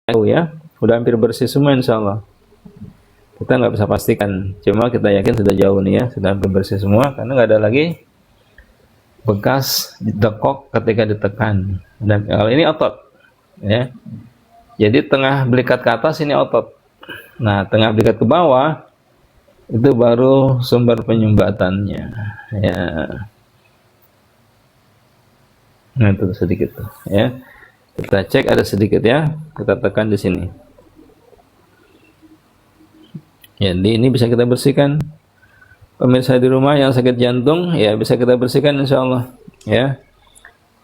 tahu ya, udah hampir bersih semua insya Allah. Kita nggak bisa pastikan, cuma kita yakin sudah jauh nih ya, sudah hampir bersih semua karena nggak ada lagi bekas dekok ketika ditekan. Dan kalau ini otot ya, jadi tengah belikat ke atas ini otot, nah tengah belikat ke bawah itu baru sumber penyumbatannya ya. Nah itu sedikit tuh ya, kita cek ada sedikit ya, kita tekan di sini. Jadi ini bisa kita bersihkan. Pemirsa di rumah yang sakit jantung ya, bisa kita bersihkan insya Allah ya,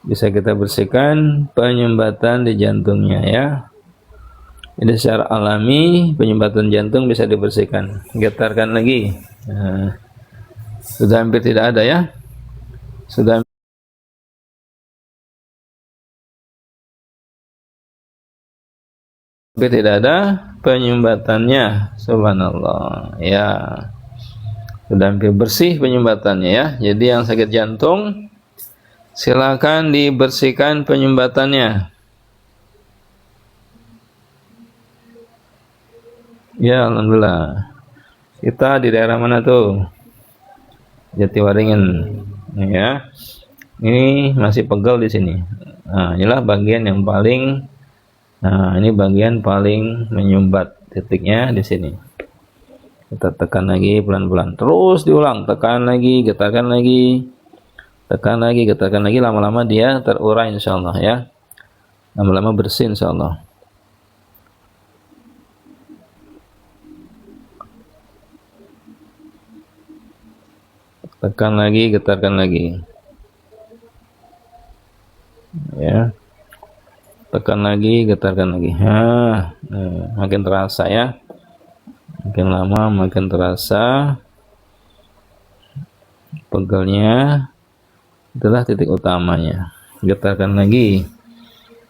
bisa kita bersihkan penyumbatan di jantungnya ya. Ini secara alami penyumbatan jantung bisa dibersihkan. Getarkan lagi. Nah, sudah hampir tidak ada ya, sudah hampir tidak ada penyumbatannya. Subhanallah ya, sudah hampir bersih penyumbatannya ya. Jadi yang sakit jantung silakan dibersihkan penyumbatannya ya. Alhamdulillah. Kita di daerah mana tuh? Jatiwaringin ya. Ini masih pegel di sini. Nah inilah bagian yang paling, nah ini bagian paling menyumbat, titiknya di sini. Kita tekan lagi pelan-pelan, terus diulang, tekan lagi, getarkan lagi, tekan lagi, getarkan lagi. Lama-lama dia terurai insya Allah ya, lama-lama bersih insya Allah. Tekan lagi, getarkan lagi ya, tekan lagi, getarkan lagi. Makin terasa ya, makin lama makin terasa pegelnya. Itulah titik utamanya. Getarkan lagi,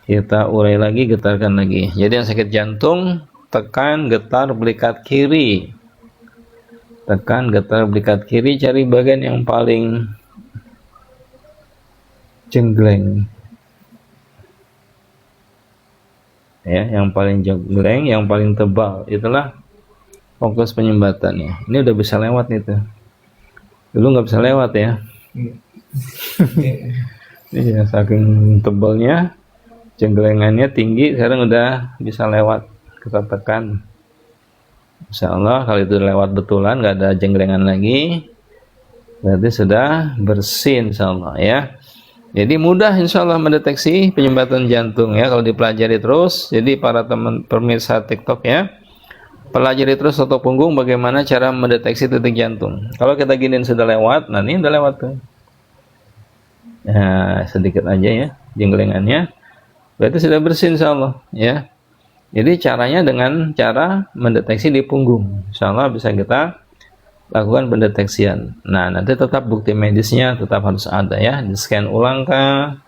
kita urai lagi, getarkan lagi. Jadi yang sakit jantung tekan getar belikat kiri, tekan getar belikat kiri, cari bagian yang paling jenggleng ya, yang paling jenggleng, yang paling tebal, itulah fokus penyumbatannya. Ini udah bisa lewat nih tuh, dulu nggak bisa lewat ya. Iya, saking tebalnya, jenggelengannya tinggi, sekarang udah bisa lewat. Kita tekan, insya Allah kalau itu lewat betulan, nggak ada jenggelengan lagi, berarti sudah bersih insya Allah ya. Jadi mudah insya Allah mendeteksi penyumbatan jantung ya kalau dipelajari terus. Jadi para teman pemirsa TikTok ya, pelajari terus otot punggung bagaimana cara mendeteksi titik jantung. Kalau kita giniin sudah lewat, nah ini udah lewat tuh. Nah sedikit aja ya jenggelengannya, berarti sudah bersih insya Allah ya. Jadi caranya dengan cara mendeteksi di punggung, insya Allah bisa kita lakukan pendeteksian. Nah nanti tetap bukti medisnya tetap harus ada ya, di scan ulang kah,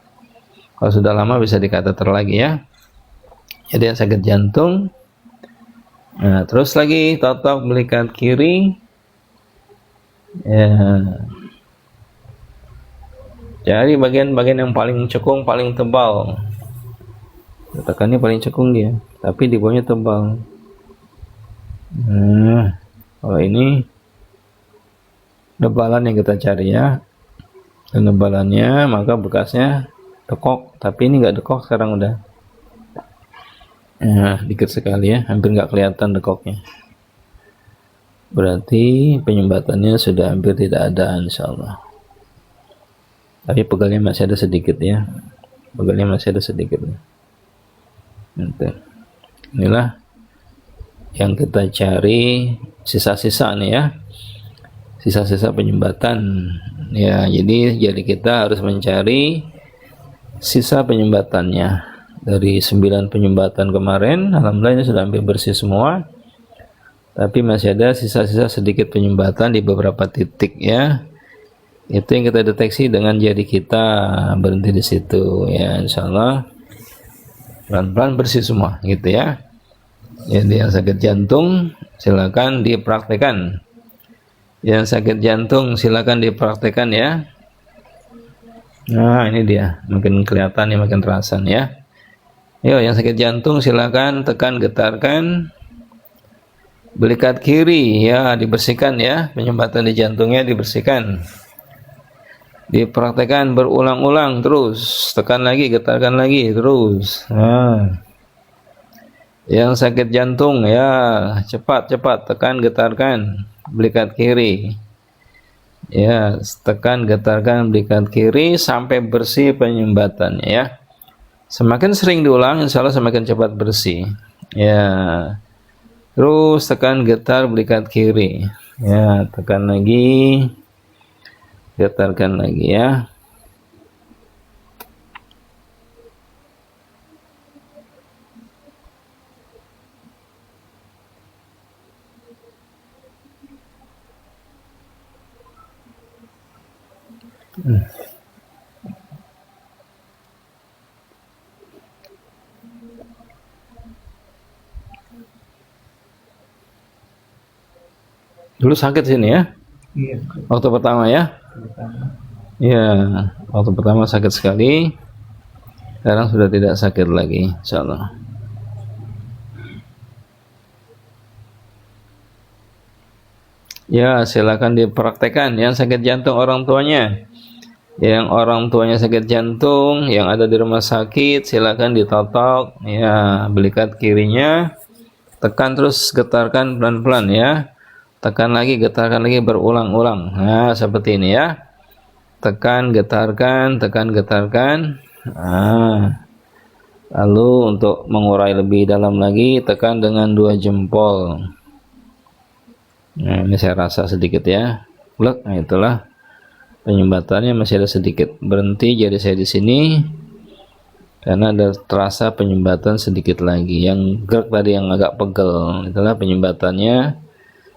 kalau sudah lama bisa di kateter lagi ya. Jadi yang sakit jantung, nah terus lagi totok belikat kiri ya, cari bagian-bagian yang paling cekung, paling tebal. Tekannya paling cekung dia, tapi di bawahnya tebal. Nah kalau ini debalan yang kita cari ya, dan debalannya maka bekasnya dekok, tapi ini nggak dekok sekarang udah, nah dikit sekali ya, hampir nggak kelihatan dekoknya, berarti penyumbatannya sudah hampir tidak ada insya Allah. Tapi pegelnya masih ada sedikit ya, pegelnya masih ada sedikit. Inilah yang kita cari, sisa-sisa nih ya, sisa-sisa penyumbatan ya. Jadi kita harus mencari sisa penyumbatannya. Dari 9 penyumbatan kemarin, alhamdulillah ini sudah hampir bersih semua, tapi masih ada sisa-sisa sedikit penyumbatan di beberapa titik ya. Itu yang kita deteksi dengan jari kita, berhenti di situ ya, insya Allah pelan-pelan bersih semua gitu ya. Jadi yang sakit jantung silakan dipraktekkan, yang sakit jantung silakan dipraktekkan ya. Nah ini dia, makin kelihatan ya, makin terasa ya. Yo, yang sakit jantung silakan tekan getarkan belikat kiri ya, dibersihkan ya, penyumbatan di jantungnya dibersihkan. Dipraktekkan berulang-ulang terus, tekan lagi, getarkan lagi terus. Nah, yang sakit jantung ya, cepat-cepat tekan getarkan belikat kiri. Ya, tekan getarkan belikat kiri sampai bersih penyumbatannya ya. Semakin sering diulang, insya Allah semakin cepat bersih. Ya, terus tekan getar belikat kiri. Ya, tekan lagi, getarkan lagi ya. Dulu sakit sini ya? Iya. Waktu pertama ya? Iya, waktu pertama sakit sekali. Sekarang sudah tidak sakit lagi, insya Allah. Ya, silakan dipraktekkan. Yang sakit jantung orang tuanya, yang orang tuanya sakit jantung, yang ada di rumah sakit, silakan ditotok. Ya, belikat kirinya, tekan terus, getarkan pelan-pelan ya. Tekan lagi, getarkan lagi berulang-ulang. Nah, seperti ini ya. Tekan, getarkan, tekan, getarkan. Nah, lalu untuk mengurai lebih dalam lagi, tekan dengan 2 jempol. Nah, ini saya rasa sedikit ya. Blek, nah itulah penyumbatannya masih ada sedikit. Berhenti jadi saya di sini karena ada terasa penyumbatan sedikit lagi. Yang gerak tadi yang agak pegel, itulah penyumbatannya.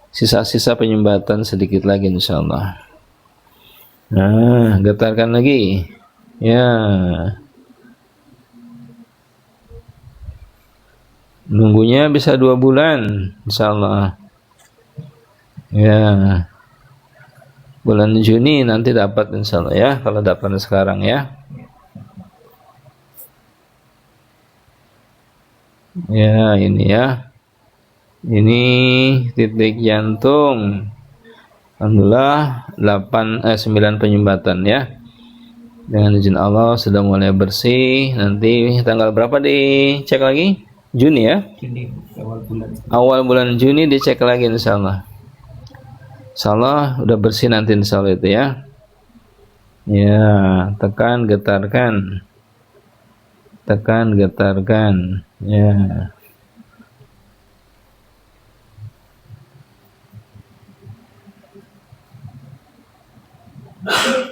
Sisa-sisa penyumbatan sedikit lagi insyaallah. Nah, getarkan lagi. Ya. Nunggunya bisa 2 bulan insyaallah. Ya, bulan Juni nanti dapat insyaallah ya, kalau dapat sekarang ya. Ya, ini ya. Ini titik jantung. Alhamdulillah 9 penyumbatan ya. Dengan izin Allah sudah mulai bersih. Nanti tanggal berapa dicek lagi? Juni ya? Juni, Awal bulan Juni dicek lagi insyaallah. Insyaallah udah bersih nanti insyaallah itu ya. Ya, tekan getarkan. Tekan getarkan. Ya.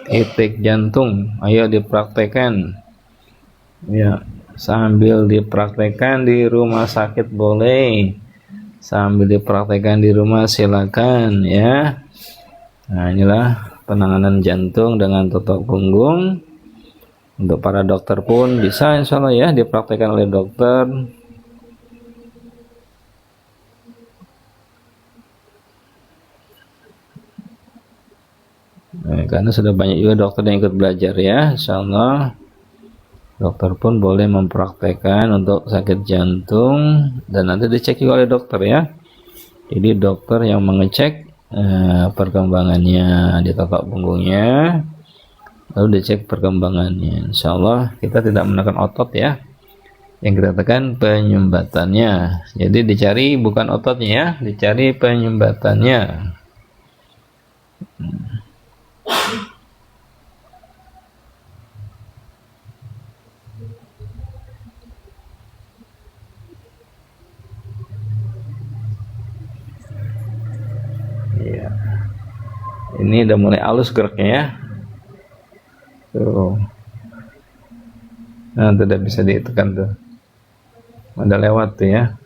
Titik jantung, ayo dipraktekkan. Ya, sambil dipraktekkan di rumah sakit boleh. Sambil dipraktekkan di rumah silakan ya. Nah, inilah penanganan jantung dengan totok punggung. Untuk para dokter pun bisa insyaallah ya dipraktekkan oleh dokter. Nah, karena sudah banyak juga dokter yang ikut belajar ya, insyaallah dokter pun boleh mempraktekkan untuk sakit jantung dan nanti dicek juga oleh dokter ya. Jadi dokter yang mengecek perkembangannya di totok punggungnya, lalu dicek perkembangannya. Insyaallah kita tidak menekan otot ya, yang kita tekan penyumbatannya. Jadi dicari bukan ototnya ya, dicari penyumbatannya. Iya. Ini udah mulai halus geraknya ya. Tuh. Nah, tidak bisa ditekan tuh. Ada lewat tuh ya.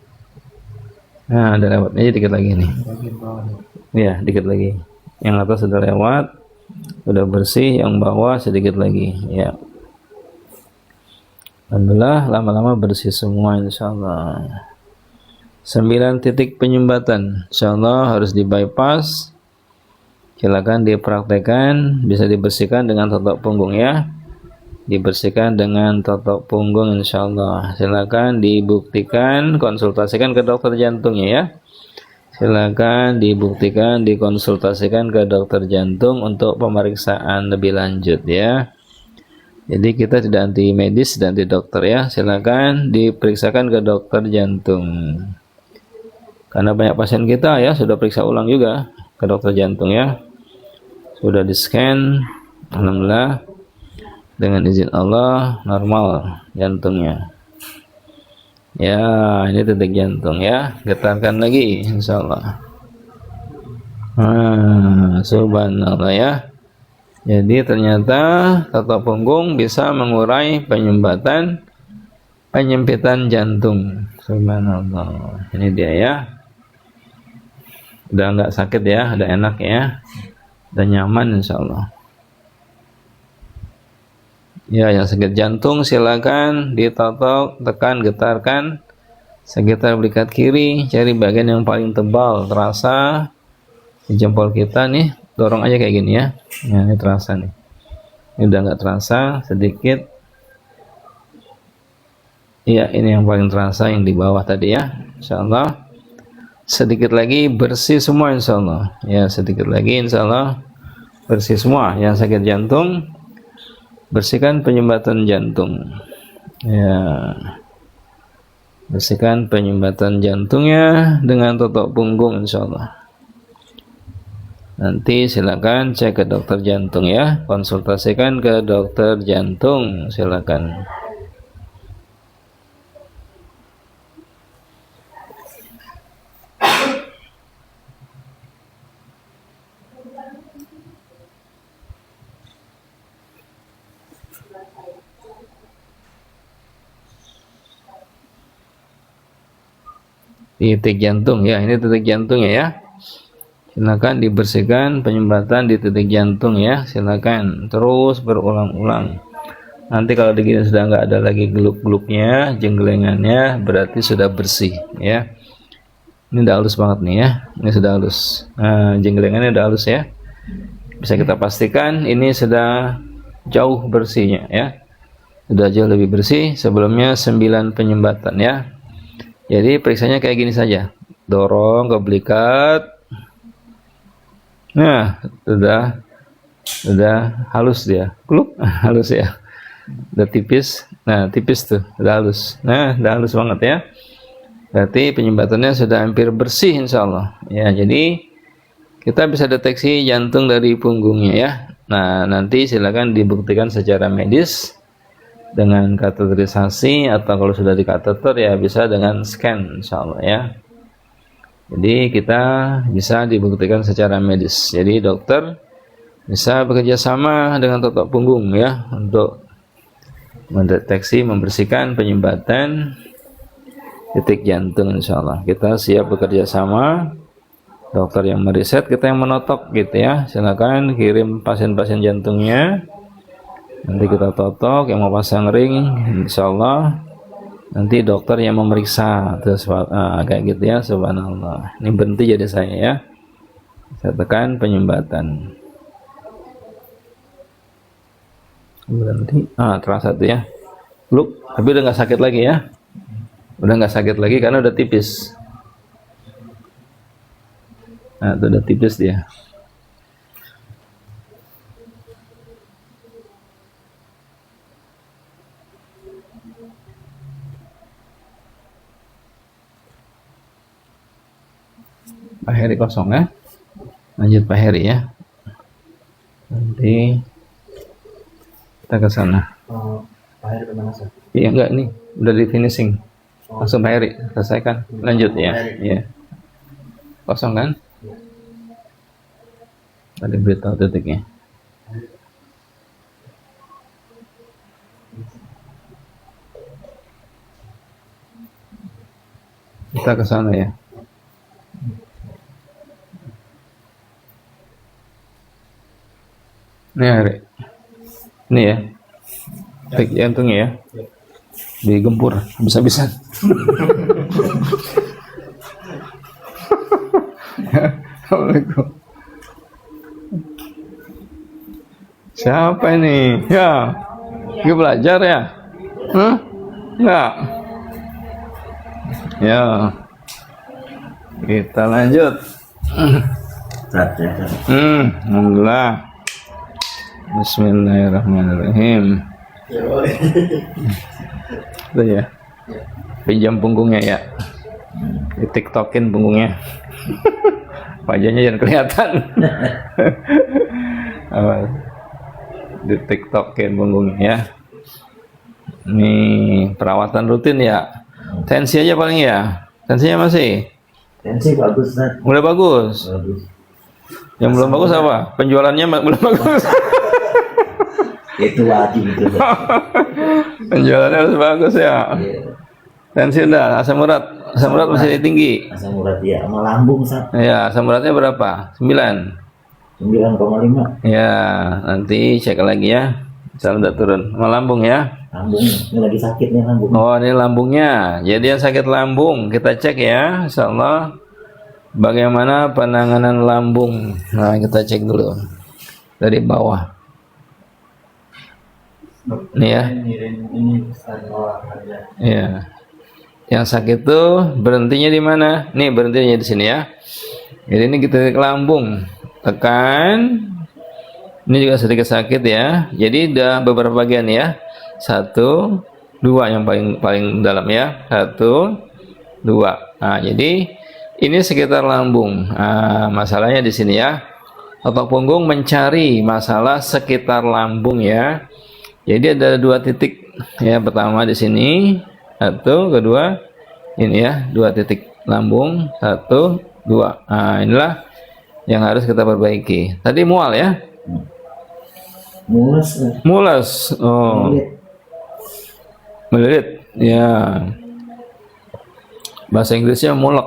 Nah, ada lewat. Ini dikit lagi nih. Iya, dikit lagi. Yang atas sudah lewat, sudah bersih. Yang bawah sedikit lagi. Ya. Alhamdulillah, lama-lama bersih semua insyaallah. 9 titik penyumbatan, insyaallah harus di bypass. Silakan dipraktekkan, bisa dibersihkan dengan totok punggung ya. dibersihkan dengan totok punggung insyaallah. Silakan dibuktikan, konsultasikan ke dokter jantungnya ya. Silakan dibuktikan, dikonsultasikan ke dokter jantung untuk pemeriksaan lebih lanjut ya. Jadi kita tidak anti medis dan anti dokter ya. Silakan diperiksakan ke dokter jantung. Karena banyak pasien kita ya sudah periksa ulang juga ke dokter jantung ya. Sudah di-scan, alhamdulillah dengan izin Allah normal jantungnya. Ya, ini detik jantung ya. Getarkan lagi insyaallah. Subhanallah ya. Jadi ternyata totok punggung bisa mengurai penyempitan jantung. Subhanallah. Ini dia ya. Udah nggak sakit ya, udah enak ya. Udah nyaman insyaallah. Ya, yang sakit jantung silakan ditotok, tekan, getarkan sekitar belikat kiri, cari bagian yang paling tebal, terasa di jempol kita nih, dorong aja kayak gini ya. Ya, ini terasa nih. Ini udah nggak terasa, sedikit. Iya, ini yang paling terasa yang di bawah tadi ya. Insyaallah. Sedikit lagi bersih semua insyaallah. Ya, sedikit lagi insyaallah bersih semua yang sakit jantung. Bersihkan penyumbatan jantung ya, bersihkan penyumbatan jantungnya dengan totok punggung insyaallah. Nanti silakan cek ke dokter jantung ya, konsultasikan ke dokter jantung silakan. Titik jantung ya, ini titik jantungnya ya. Silakan dibersihkan penyumbatan di titik jantung ya, silakan terus berulang-ulang. Nanti kalau begini sudah nggak ada lagi geluk-geluknya, jenggelengannya, berarti sudah bersih ya. Ini udah halus banget nih ya, ini sudah halus. Jenggelengannya udah halus ya. Bisa kita pastikan ini sudah jauh bersihnya ya. Sudah jauh lebih bersih, sebelumnya 9 penyumbatan ya. Jadi periksanya kayak gini saja, dorong ke belikat. Nah, sudah halus dia, kluk, halus ya, udah tipis. Nah, tipis tuh, udah halus. Nah, udah halus banget ya. Berarti penyumbatannya sudah hampir bersih insyaallah. Ya, jadi kita bisa deteksi jantung dari punggungnya ya. Nah, nanti silakan dibuktikan secara medis dengan kateterisasi, atau kalau sudah di kateter ya bisa dengan scan insyaallah ya. Jadi kita bisa dibuktikan secara medis. Jadi dokter bisa bekerja sama dengan totok punggung ya untuk mendeteksi, membersihkan penyumbatan titik jantung insyaallah. Kita siap bekerja sama, dokter yang meriset, kita yang menotok gitu ya. Silakan kirim pasien-pasien jantungnya, nanti kita totok. Yang mau pasang ring insyaallah nanti dokter yang memeriksa terus kayak gitu ya. Subhanallah, ini berhenti jadi saya ya, saya tekan penyumbatan, berhenti. Terasa tuh ya, look, tapi udah nggak sakit lagi ya, udah nggak sakit lagi karena udah tipis. Nah, itu udah tipis dia. Pak Heri kosong ya. Lanjut Pak Heri ya. Nanti kita ke sana. Pak Heri kemana sih? Iya enggak, nih udah di finishing. Langsung Pak Heri selesaikan. Lanjut ya. Iya. Kosong kan? Tadi beritahu detiknya. Kita ke sana ya. Ini Hari. Ini ya. Detik jantungnya ya. Digempur habis-habisan. Assalamualaikum. Siapa ini? Ya. Lagi belajar ya? Enggak. Ya. Kita lanjut. Alhamdulillah. Bismillahirrahmanirrahim. Itu ya. Pinjam punggungnya ya. Di TikTokin punggungnya. Wajahnya jangan kelihatan. Di TikTokin punggungnya ya. Ini perawatan rutin ya. Tensi aja paling ya. Tensinya masih. Tensi bagus, Ustaz. Udah bagus. Bagus. Yang belum bagus apa? Penjualannya belum bagus. Itu wajib itu. Penjualannya harus bagus ya. Iya. Tensi udah, asam urat masih tinggi. Asam urat ya, sama lambung, Ustaz. Ya, asam uratnya berapa? 9. 9,5. Ya, nanti cek lagi ya. Misal udah turun. Sama lambung ya. Lambung, ini lagi sakit nih lambung. Oh, ini lambungnya. Jadi yang sakit lambung kita cek ya, insyaallah. Bagaimana penanganan lambung? Nah, kita cek dulu dari bawah. Nih ya. Iya. Yang sakit tuh berhentinya di mana? Nih berhentinya di sini ya. Jadi ini kita lambung, tekan. Ini juga sedikit sakit ya. Jadi udah beberapa bagian ya. 1, 2 yang paling dalam ya. 1, 2. Nah, jadi ini sekitar lambung. Nah, masalahnya di sini ya. Otak punggung mencari masalah sekitar lambung ya. Jadi ada 2 titik ya. Pertama di sini, 1, kedua ini ya, 2 titik lambung, 1, 2. Nah, inilah yang harus kita perbaiki. Tadi mual ya? Mules. Oh. Melilit. Ya. Bahasa Inggrisnya mulek.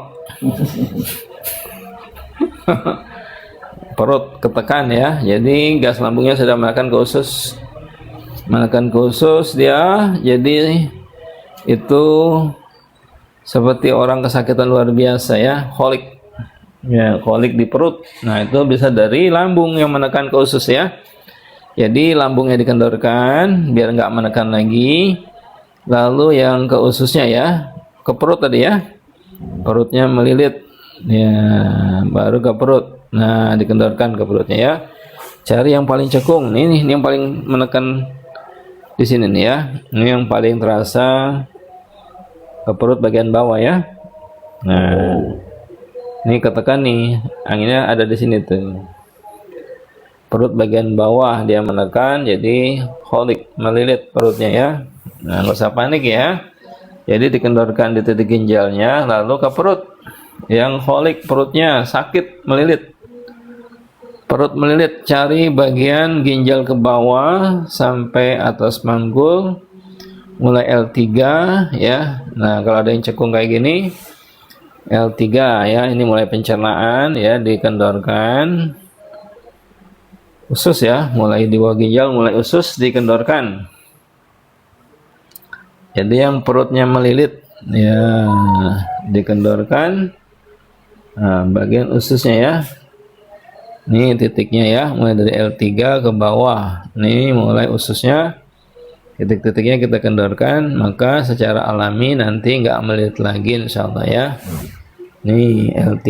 Perut ketekan ya. Jadi gas lambungnya sudah menekan ke usus. Menekan ke usus dia, jadi itu seperti orang kesakitan luar biasa ya, kolik ya, kolik di perut. Nah, itu bisa dari lambung yang menekan ke usus ya. Jadi lambungnya dikendorkan biar nggak menekan lagi, lalu yang ke ususnya ya, ke perut tadi ya, perutnya melilit ya, baru ke perut. Nah, dikendorkan ke perutnya ya. Cari yang paling cekung, ini yang paling menekan di sini nih ya. Ini yang paling terasa ke perut bagian bawah ya. Nah, ini ketekan nih, anginnya ada di sini tuh. Perut bagian bawah dia menekan, jadi kolik, melilit perutnya ya. Nah, nggak usah panik ya. Jadi dikendorkan di titik ginjalnya, lalu ke perut. Yang kolik perutnya sakit, melilit. Perut melilit, cari bagian ginjal ke bawah sampai atas manggul, mulai L3 ya. Nah, kalau ada yang cekung kayak gini, L3 ya, ini mulai pencernaan ya, dikendorkan. Usus ya, mulai di bawah ginjal, mulai usus dikendorkan. Jadi yang perutnya melilit ya, dikendorkan. Nah, bagian ususnya ya. Ini titiknya ya, mulai dari L3 ke bawah. Nih mulai ususnya, titik-titiknya kita kendorkan, maka secara alami nanti nggak melilit lagi insyaallah ya. Nih L3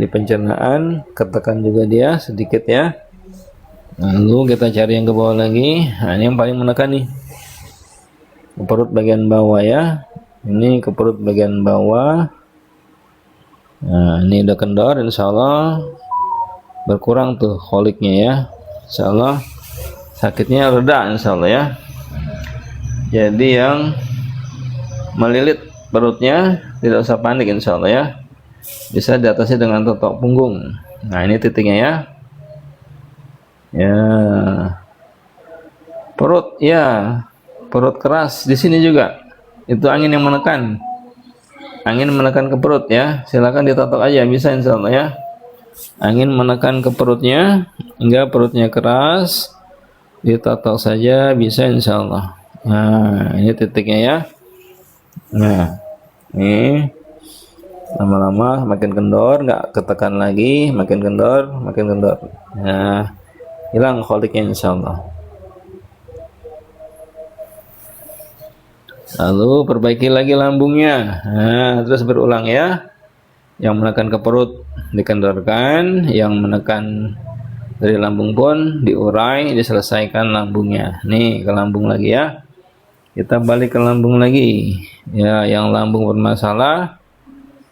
di pencernaan, ketekan juga dia sedikit ya. Lalu kita cari yang ke bawah lagi. Nah, ini yang paling menekan nih, ke perut bagian bawah ya. Ini ke perut bagian bawah. Nah, ini udah kendor, insyaallah berkurang tuh koliknya ya, insyaallah sakitnya reda insyaallah ya. Jadi yang melilit perutnya tidak usah panik insyaallah ya, bisa diatasi dengan totok punggung. Nah, ini titiknya ya. Ya, perut ya, perut keras di sini juga, itu angin yang menekan, angin menekan ke perut ya. Silakan ditotok aja, bisa insyaallah ya. Angin menekan ke perutnya hingga perutnya keras, ditotok saja bisa insyaallah. Nah, ini titiknya ya. Nah, ini lama-lama makin kendor, nggak ketekan lagi, makin kendor, makin kendor. Nah, hilang koliknya insyaallah. Lalu perbaiki lagi lambungnya. Nah, terus berulang ya. Yang menekan ke perut dikendorkan, yang menekan dari lambung pun diurai, diselesaikan lambungnya. Nih ke lambung lagi ya. Kita balik ke lambung lagi. Ya, yang lambung bermasalah,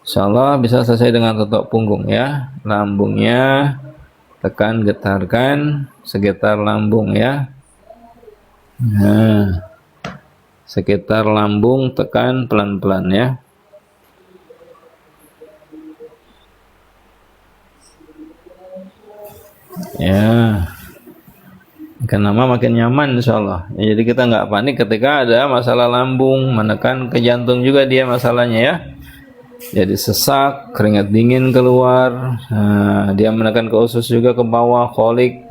insyaallah bisa selesai dengan totok punggung ya. Lambungnya tekan, getarkan sekitar lambung ya. Nah, sekitar lambung tekan pelan-pelan ya. Ya, makin lama makin nyaman insyaallah. Ya, jadi kita nggak panik ketika ada masalah lambung, menekan ke jantung juga dia masalahnya ya. Jadi sesak, keringat dingin keluar, nah, dia menekan ke usus juga ke bawah, kolik,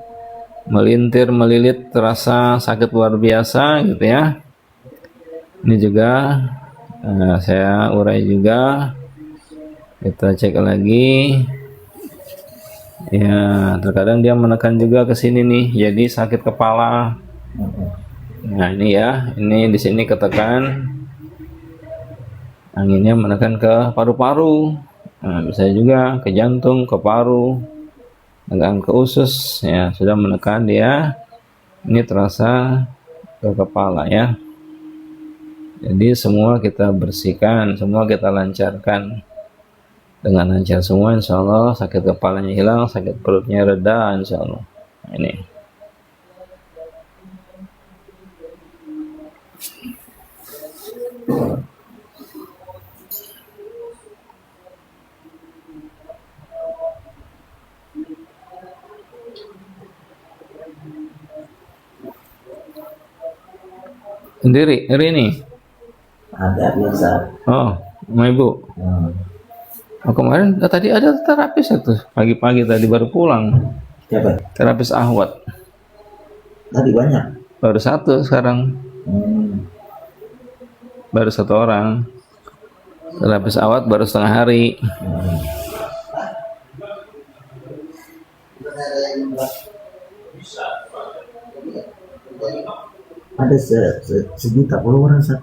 melintir, melilit, terasa sakit luar biasa gitu ya. Ini juga saya urai juga. Kita cek lagi. Ya, terkadang dia menekan juga ke sini nih, jadi sakit kepala. Nah, ini ya, ini di sini ketekan. Anginnya menekan ke paru-paru. Nah, bisa juga ke jantung, ke paru, menekan ke usus. Ya, sudah menekan dia. Ini terasa ke kepala ya. Jadi semua kita bersihkan, semua kita lancarkan. Dengan lancar semua insyaallah sakit kepalanya hilang, sakit perutnya reda insyaallah. Nah, ini. Sendiri, hari ini? Ada biasa. Oh, sama ibu. Oh, kemarin tadi ada terapis itu pagi-pagi tadi baru pulang. Siapa? Terapis Ahwat. Tadi banyak. Baru satu sekarang. Baru satu orang. Terapis Ahwat baru setengah hari. Ada sejuta follower Sat.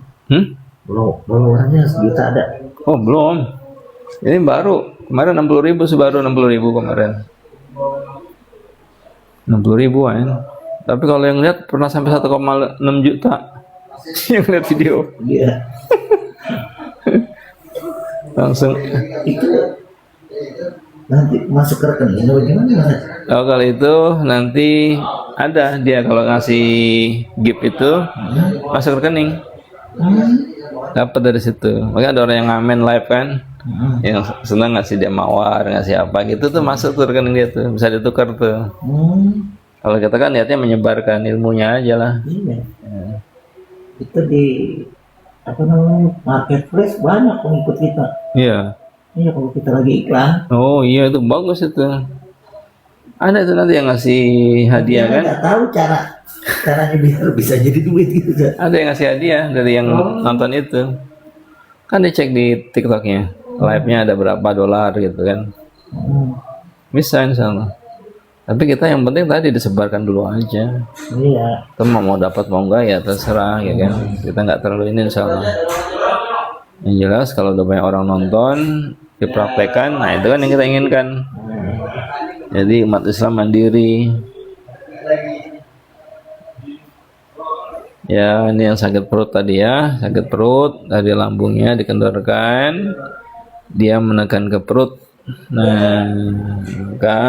Followernya sejuta ada. Oh belum. Ini baru kemarin 60.000 baru 60.000 kemarin. 60.000 kan. Tapi kalau yang lihat pernah sampai 1,6 juta yang lihat video. Iya. Langsung. Itu nanti masuk ke rekening bagaimana Mas? Oh, kalau itu nanti ada dia kalau ngasih gift itu masuk rekening. Dapat dari situ. Makanya ada orang yang ngamen live kan. Yang senang ngasih dia mawar, ngasih apa gitu tuh masuk tuh rekening dia tuh, bisa ditukar tuh. Kalau kita kan niatnya menyebarkan ilmunya aja lah. Iya. Itu di apa namanya marketplace banyak pengikut kita. Iya. Iya kalau kita lagi iklan. Oh iya itu bagus itu. Ada itu nanti yang ngasih hadiah kan? Nggak tahu caranya biar bisa jadi duit gitu kan. Ada yang ngasih hadiah dari yang nonton itu. Kan dicek di TikToknya. Live-nya ada berapa dolar gitu kan. Bisa insyaallah. Tapi kita yang penting tadi disebarkan dulu aja. Iya. Kita mau dapat mau enggak ya terserah ya kan. Kita nggak terlalu ini insyaallah. Yang jelas kalau udah banyak orang nonton dipraktekkan, nah itu kan yang kita inginkan. Jadi umat Islam mandiri. Ya ini yang sakit perut tadi ya, sakit perut dari lambungnya dikendorkan, dia menekan ke perut. Nah maka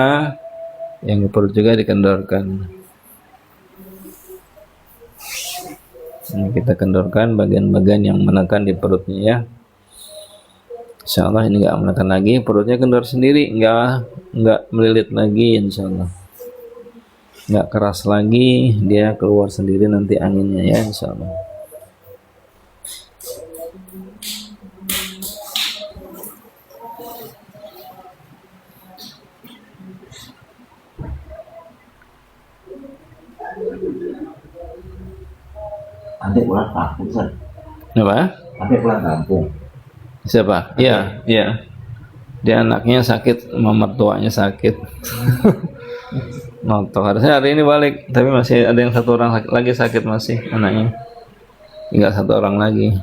yang ke perut juga dikendorkan. Ini kita kendorkan bagian-bagian yang menekan di perutnya ya. Insyaallah ini nggak menekan lagi, perutnya kendor sendiri, nggak melilit lagi insyaallah. Nggak keras lagi, dia keluar sendiri nanti anginnya ya insyaallah. Adik pulang kampung Sat. Apa? Adik pulang kampung. Siapa? Iya, iya. Dia anaknya sakit, mama mertuanya sakit. Notok harusnya hari ini balik, tapi masih ada yang satu orang lagi sakit masih anaknya. tinggal satu orang lagi.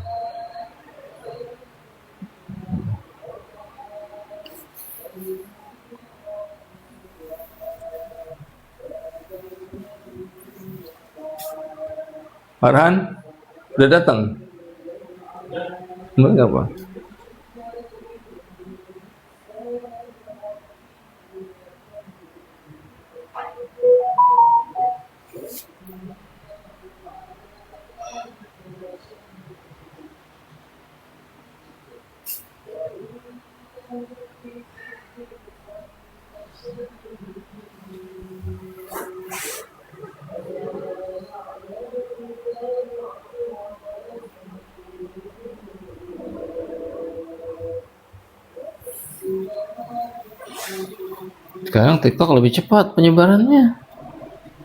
Farhan udah datang? Enggak apa? Sekarang TikTok lebih cepat penyebarannya.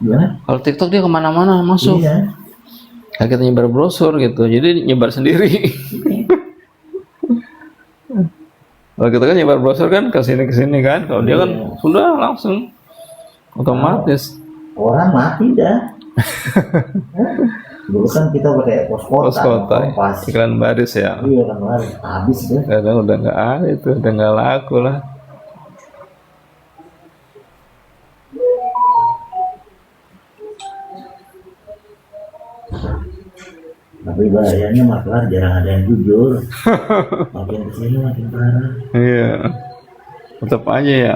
Gimana? Kalau TikTok dia kemana-mana masuk. Iya. Kayak kita nyebar brosur gitu, jadi nyebar sendiri. Kalau kita kan nyebar brosur kan ke sini kan, kalau dia kan sudah langsung otomatis. Orang mati dah. Dulu kan kita pakai pos kota, iklan baris ya. Iya kan baris, habis deh. Kadang udah nggak ada itu, udah nggak laku lah. Tapi bahayanya maklar jarang ada yang jujur. Makin kesini makin parah. Iya, tetap aja ya.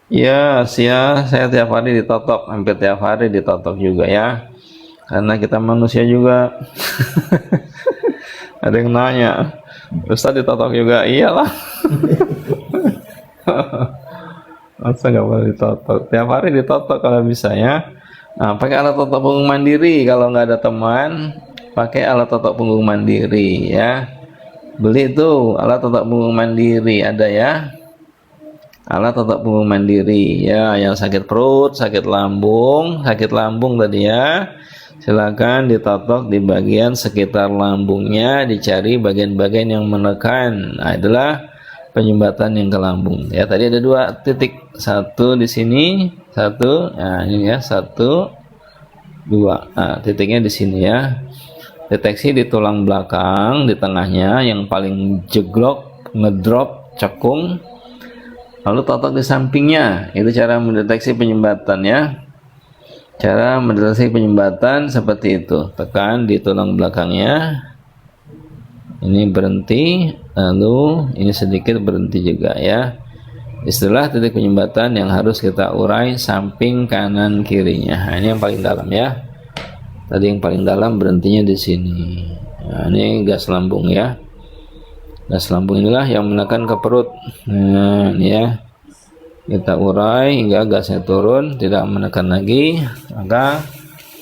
Ya, saya tiap hari ditotok, hampir tiap hari ditotok juga ya. Karena kita manusia juga. Ada yang nanya, Ustaz ditotok juga? Iyalah. Masa nggak boleh ditotok? Tiap hari ditotok kalau bisa ya. Nah, pakai alat totok punggung mandiri. Kalau nggak ada teman, pakai alat totok punggung mandiri ya. Beli tuh alat totok punggung mandiri, ada ya. Alat totok punggung mandiri ya, yang sakit perut, sakit lambung tadi ya, silakan ditotok di bagian sekitar lambungnya, dicari bagian-bagian yang menekan. Nah, itulah penyumbatan yang ke lambung ya. Tadi ada 2 titik, satu di sini, satu, nah ini ya, 1 2, nah titiknya di sini ya. Deteksi di tulang belakang, di tengahnya yang paling jeglok, ngedrop, cekung. Lalu totok di sampingnya. Itu cara mendeteksi penyumbatan ya. Cara mendeteksi penyumbatan seperti itu. Tekan di tulang belakangnya. Ini berhenti, lalu ini sedikit berhenti juga ya. Istilah titik penyumbatan yang harus kita urai samping kanan kirinya. Nah, ini yang paling dalam ya. Tadi yang paling dalam berhentinya di sini. Nah, ini gas lambung ya. Gas lambung inilah yang menekan ke perut. Nah, ini ya. Kita urai hingga gasnya turun, tidak menekan lagi, maka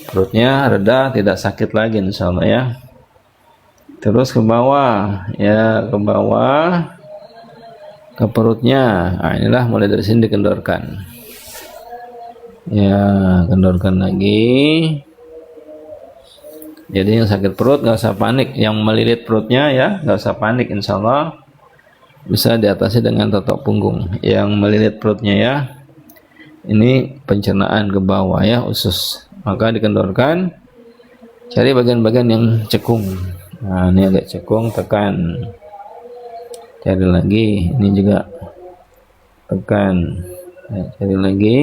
perutnya reda, tidak sakit lagi insya Allah ya. Terus ke bawah ya, ke bawah ke perutnya. Nah, inilah mulai dari sini dikendorkan ya, kendorkan lagi. Jadi yang sakit perut nggak usah panik, yang melilit perutnya ya nggak usah panik, insya Allah bisa diatasi dengan totok punggung yang melilit perutnya ya. Ini pencernaan ke bawah ya, usus, maka dikendorkan, cari bagian-bagian yang cekung. Nah, ini agak cekung, tekan, cari lagi, ini juga tekan ya, cari lagi,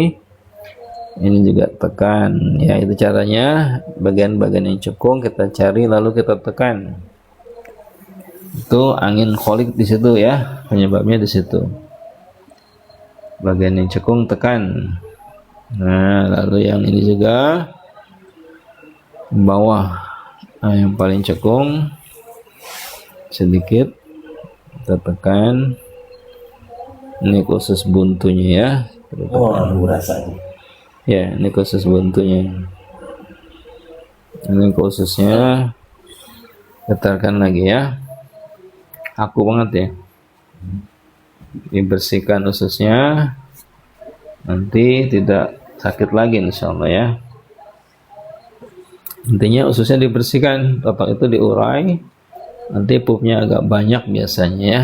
ini juga tekan ya. Itu caranya, bagian-bagian yang cekung kita cari lalu kita tekan. Itu angin kolik di situ ya, penyebabnya di situ. Bagian yang cekung tekan. Nah, lalu yang ini juga bawah. Nah, yang paling cekung sedikit kita tekan. Ini khusus buntunya ya. Oh, aku rasanya. Ya, ini khusus buntunya. Ini khususnya getarkan lagi ya. Aku banget ya. Dibersihkan ususnya, nanti tidak sakit lagi insya Allah ya. Intinya ususnya dibersihkan, totok itu diurai, nanti pupnya agak banyak biasanya ya.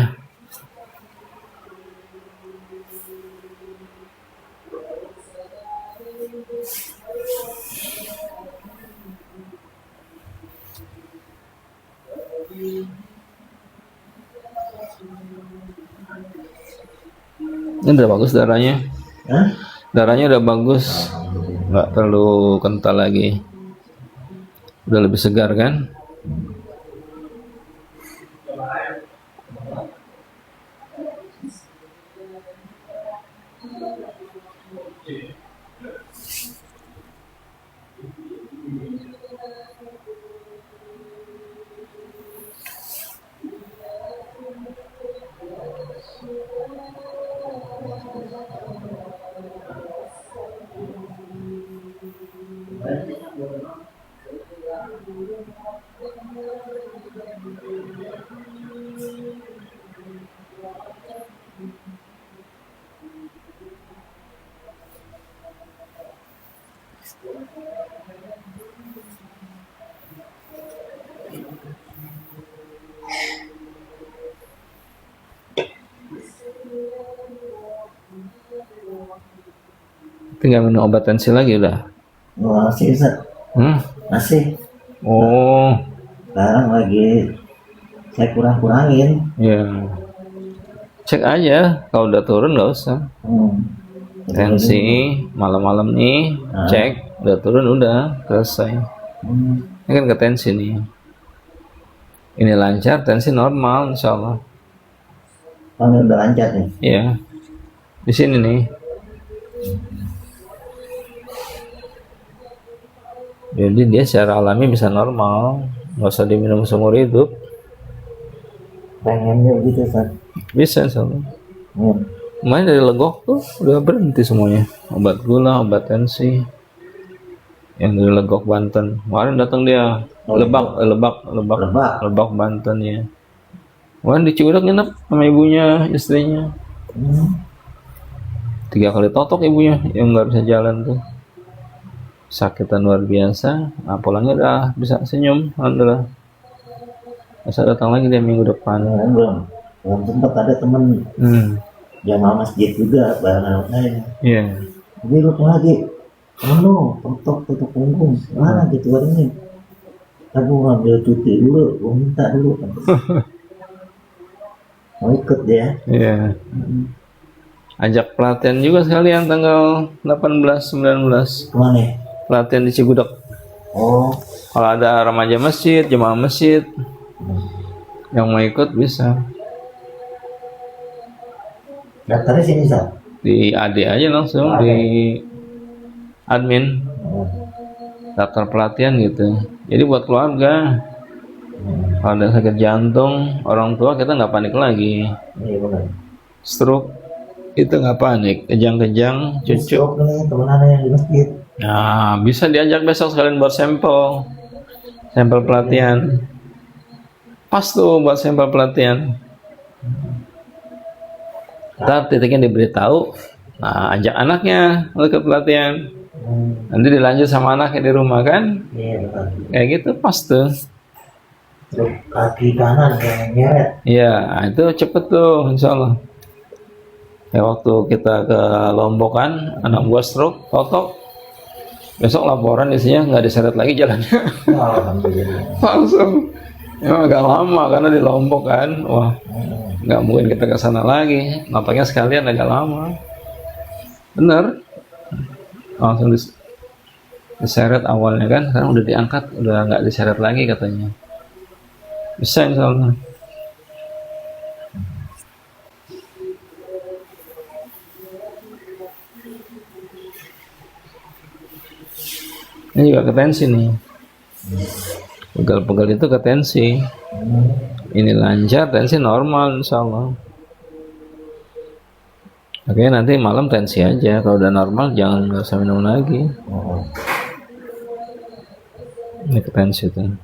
Ini udah bagus darahnya. Hah? Darahnya udah bagus, nggak terlalu kental lagi. Udah lebih segar kan? Tinggal minum obat tensi lagi udah. Masih Ustaz. Masih. Oh, Sekarang lagi saya kurang-kurangin. ya. Cek aja, kalau udah turun nggak usah. Tensi malam-malam nih, cek udah turun udah selesai. Ini kan ke tensi nih. Ini lancar, tensi normal, insya Allah. Oh, ini udah lancar nih. Iya, di sini nih. Jadi dia secara alami bisa normal, nggak usah diminum seumur hidup. Pengennya gitu Ustaz. Bisa, insya Allah. Main dari legok tuh udah berhenti semuanya. Obat gula, obat tensi. Yang dari Legok Banten. Kemarin datang dia. Lebak Banten ya. Kemarin di Ciudak nginep sama ibunya, istrinya. 3 kali totok ibunya yang nggak bisa jalan tuh. Sakitan luar biasa. Nah, pulangnya udah bisa senyum, alhamdulillah. Bisa datang lagi dia minggu depan. Belum sempat ada temen jamaah masjid juga barengan saya. Iya. Jadi lu lagi, totok punggung, mana gitu ini? Aku ngambil cuti dulu, gua minta dulu. Mau ikut dia. Iya. Ajak pelatihan juga sekalian tanggal 18-19. Kemana? Pelatihan di Cigudeg. Oh. Kalau ada remaja masjid, jemaah masjid yang mau ikut bisa. Daftarnya sini Sah? Di AD aja langsung di admin. Daftar pelatihan gitu. Jadi buat keluarga. Kalau ada sakit jantung, orang tua kita nggak panik lagi. Iya benar. Stroke itu nggak panik, kejang-kejang, cucu. Stroke nih teman ada yang di masjid. Nah, bisa diajak besok sekalian buat sampel pelatihan. Pas tuh buat sampel pelatihan. Ntar titiknya diberitahu. Nah, ajak anaknya ke pelatihan. Nanti dilanjut sama anaknya di rumah kan? Iya betul. Kayak gitu pas tuh. Kaki kanan yang nyeret. Iya, itu cepet tuh, insya Allah. Ya waktu kita ke Lombok kan, anak gua stroke, totok. Besok laporan isinya nggak diseret lagi jalannya. Langsung. Ya agak lama karena di Lombok kan. Wah, nggak mungkin kita ke sana lagi. Nampaknya sekalian agak lama. Bener. Langsung diseret awalnya kan, sekarang udah diangkat, udah nggak diseret lagi katanya. Bisa insya Allah. Ini juga ke tensi nih. Pegal-pegal itu ke tensi. Ini lancar, tensi normal insya Allah. Oke, nanti malam tensi aja. Kalau udah normal jangan nggak usah minum lagi. Ini ke tensi tuh.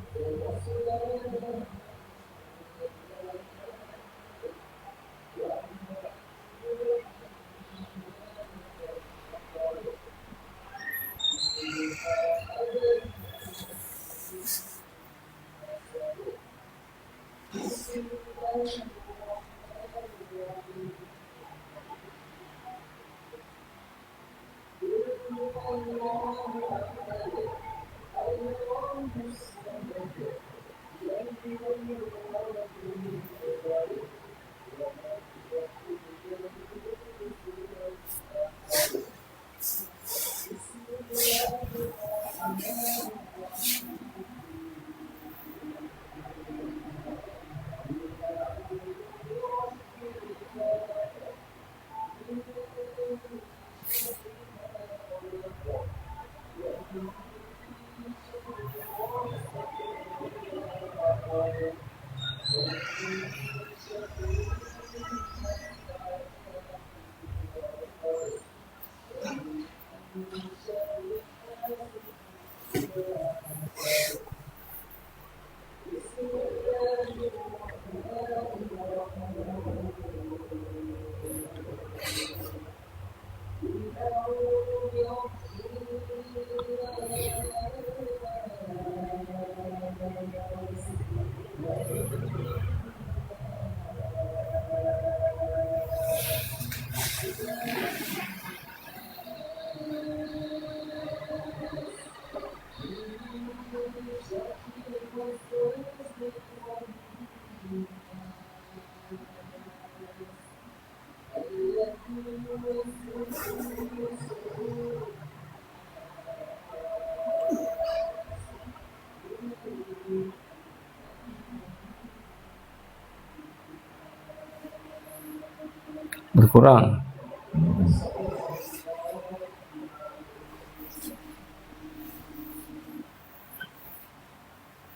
Berkurang.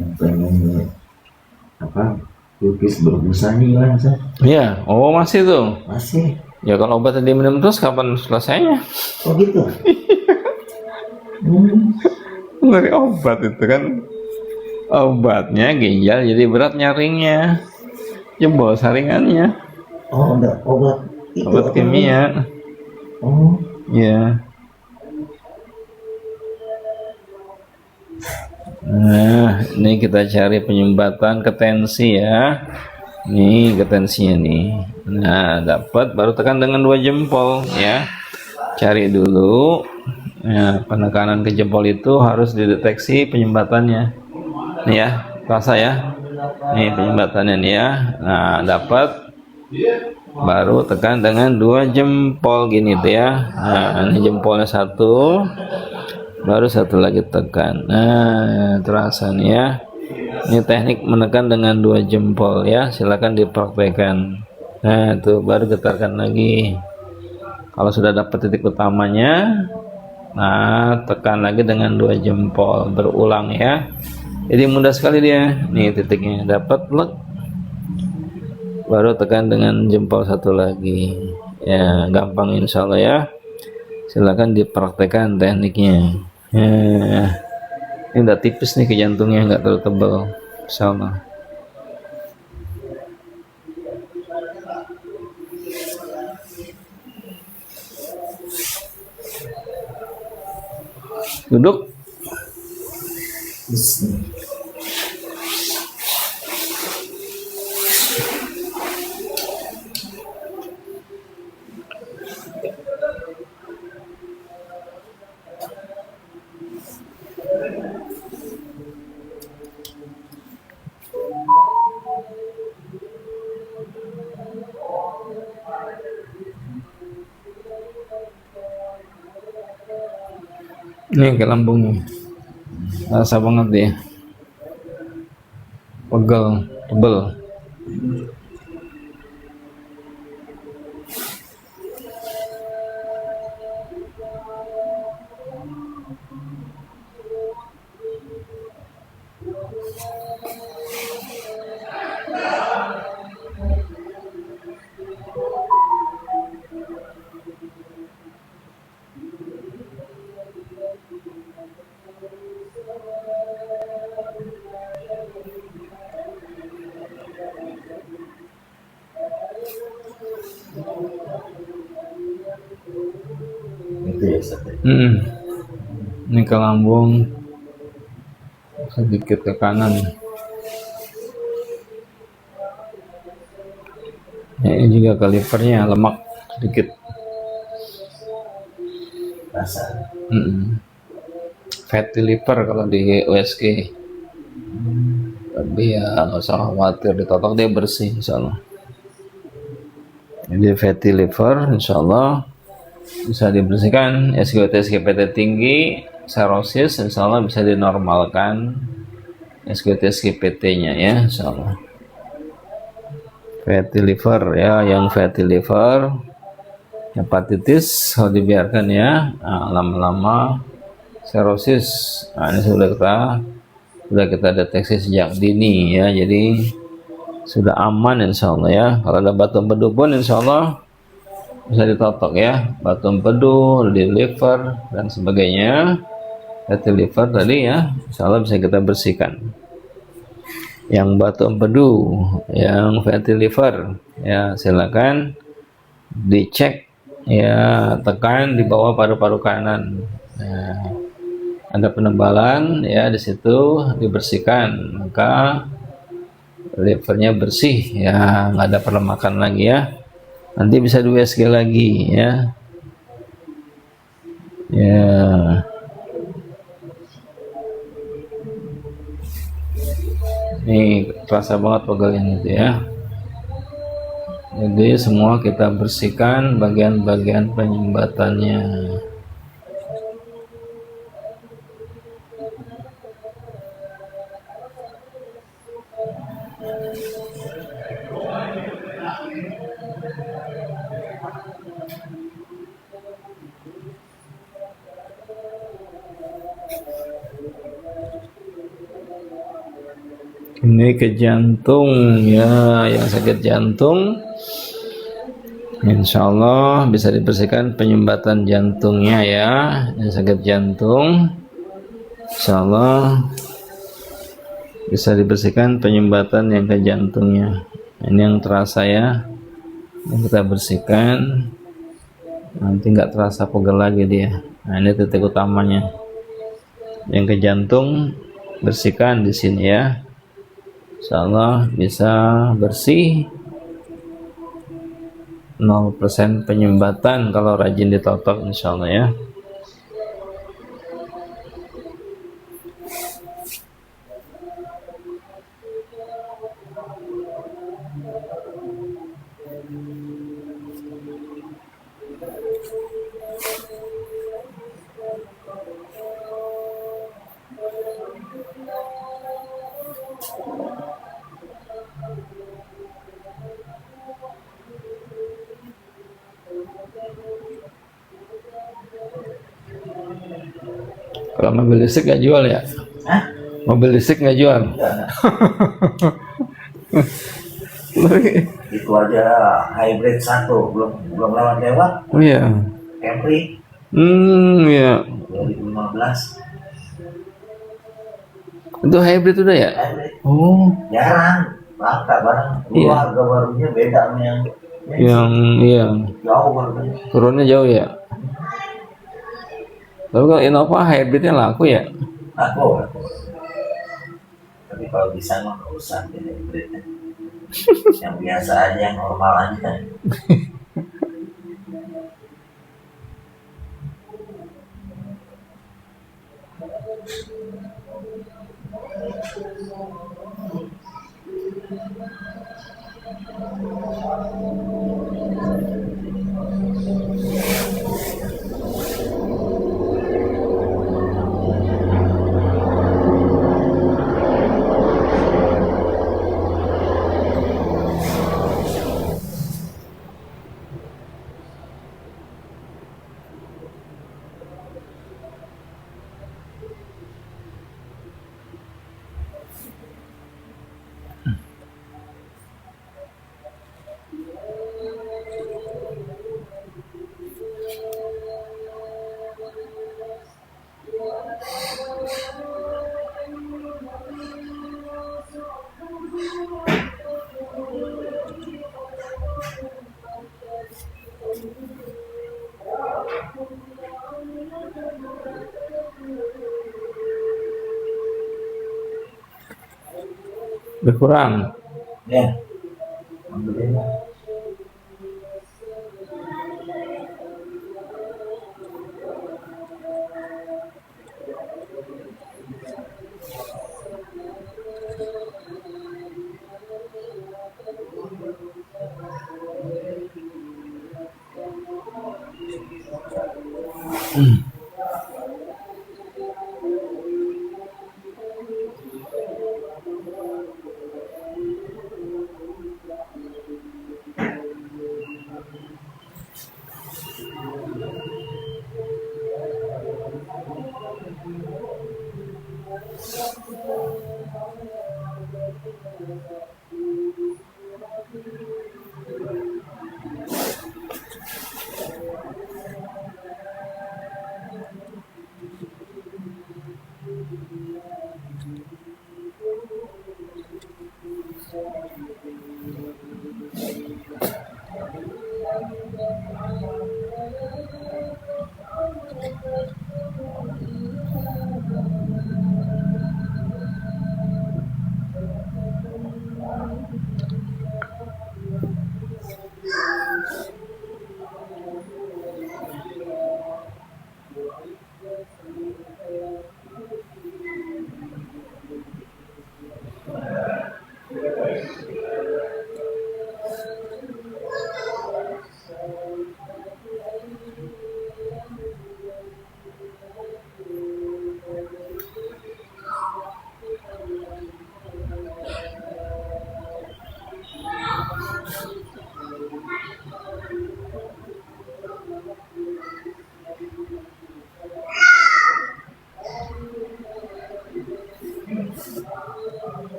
Yang pengen apa lukis berbusa nih lah Ustaz. Ya, oh masih tuh. Masih. Ya kalau obat tadi minum terus kapan selesainya? Oh gitu. Dari obat itu kan, obatnya ginjal jadi berat nyaringnya, jebol saringannya. Oh ada obat itu Obat apa kimia. namanya? Oh Ya. Nah, ini kita cari penyumbatan ke tensi ya. Nih ke tensinya nih. Nah, dapat baru tekan dengan 2 jempol ya. Cari dulu. Ya, penekanan ke jempol itu harus dideteksi penyumbatannya. Nih ya, rasa ya. Nih penyumbatannya nih ya. Nah, dapat baru tekan dengan 2 jempol gini tuh ya. Nah, ini jempolnya 1, baru 1 lagi tekan. Nah, terasa nih ya. Ini teknik menekan dengan 2 jempol ya. Silakan dipraktekkan. Nah, itu baru getarkan lagi. Kalau sudah dapat titik utamanya, nah tekan lagi dengan 2 jempol, berulang ya. Jadi mudah sekali dia. Nih titiknya dapat, lek. Baru tekan dengan jempol 1 lagi. Ya, gampang insya Allah ya. Silakan dipraktekkan tekniknya. Ya. Ini udah tipis nih ke jantungnya, nggak terlalu tebal. Insya Allah. Duduk. Nih ke lambungnya. Rasa banget dia. Pegel, tebel. itu ya Ustaz. Ini ke lambung, sedikit ke kanan. Ya, ini juga ke livernya, lemak sedikit. Rasa. Fatty liver kalau di USG. Tapi ya nggak usah khawatir, ditotok dia bersih insya Allah. Jadi fatty liver insya Allah bisa dibersihkan. SGOT SGPT tinggi, cirrhosis insya Allah bisa dinormalkan SGOT SGPT nya ya insya Allah. Fatty liver ya, yang fatty liver, hepatitis kalau dibiarkan ya, nah, lama-lama cirrhosis. Nah, ini sudah kita sudah kita deteksi sejak dini ya, jadi sudah aman insya Allah ya. Kalau ada batu empedu pun insya Allah bisa ditotok ya, batu empedu di liver dan sebagainya, fatty liver tadi ya, insya Allah bisa kita bersihkan. Yang batu empedu, yang fatty liver ya, silakan dicek ya, tekan di bawah paru-paru kanan. Nah, ada penebalan ya, di situ dibersihkan, maka livernya bersih ya, nggak ada perlemakan lagi ya. Nanti bisa di USG lagi ya. Ya, ini terasa banget pegelnya itu ya. Jadi semua kita bersihkan bagian-bagian penyumbatannya. Ini ke jantung ya, yang sakit jantung insya Allah bisa dibersihkan penyumbatan jantungnya ya. Yang sakit jantung insya Allah bisa dibersihkan penyumbatan yang ke jantungnya. Ini yang terasa ya, yang kita bersihkan, nanti nggak terasa pegel lagi dia. Nah, ini titik utamanya. Yang ke jantung bersihkan di sini ya, insya Allah bisa bersih, 0% penyumbatan kalau rajin ditotok insya Allah ya. Kalau mobil listrik nggak jual ya? Hah? Mobil listrik nggak jual? Itu aja hybrid 1 belum lewat. Oh iya. Camry Ya. 2015 Itu hybrid udah ya? hybrid. Oh. Jarang langka barang. Iya. Harga barunya beda sama yang Iya. jauh harganya. Turunnya jauh ya. Tapi kalau Innova hybridnya laku ya? Aku. Tapi kalau bisa mah nggak usah jadi hybridnya. Yang biasa aja, yang normal aja. Berkurang. Ya, alhamdulillah.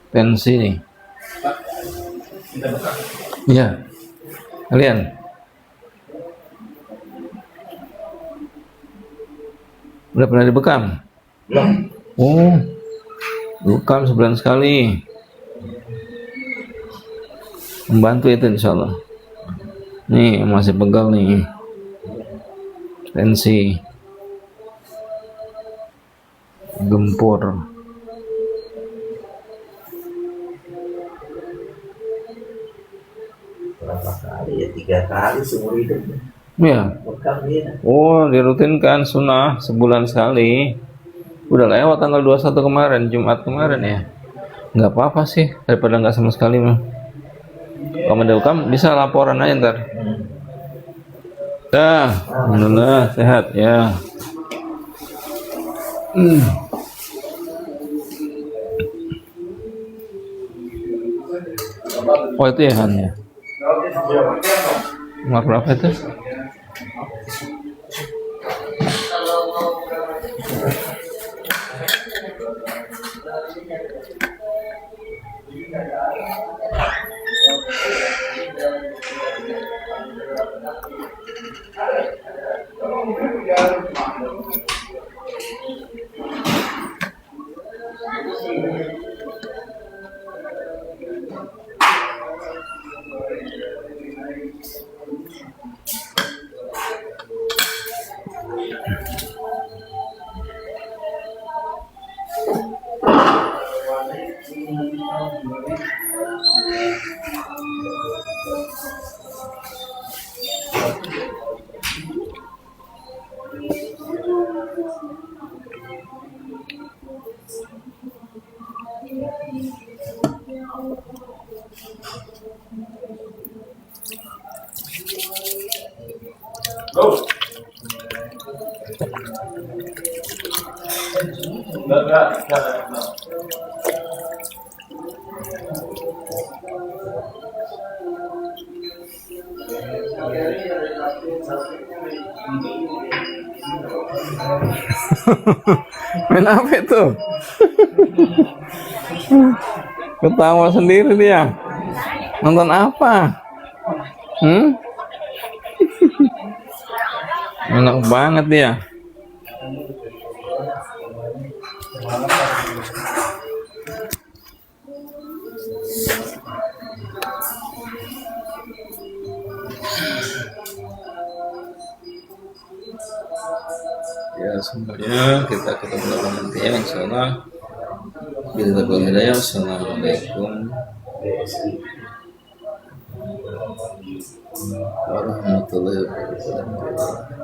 Tensi nih. Iya. Kalian. Udah pernah dibekam? Belum. Oh. Bekam sebulan sekali. Membantu itu insya Allah. Nih masih pegal nih. Tensi. Gempur. Berapa kali ya? 3 kali seumur hidup. Ya. Bekam dia. Oh, dirutinkan sunnah sebulan sekali. Udah lewat tanggal 21 kemarin, Jumat kemarin ya. Nggak apa-apa sih, daripada nggak sama sekali mah. Kalau ada bekam bisa laporan aja ntar. Dah, alhamdulillah sehat ya. Oh itu ya Han ya. Nomor berapa itu? Main apa itu? Ketawa sendiri dia. Nonton apa? Enak banget dia. Ya semuanya kita ketemu lagi nanti ya insyaallah. Bila berhidayah. Assalamualaikum warahmatullahi wabarakatuh.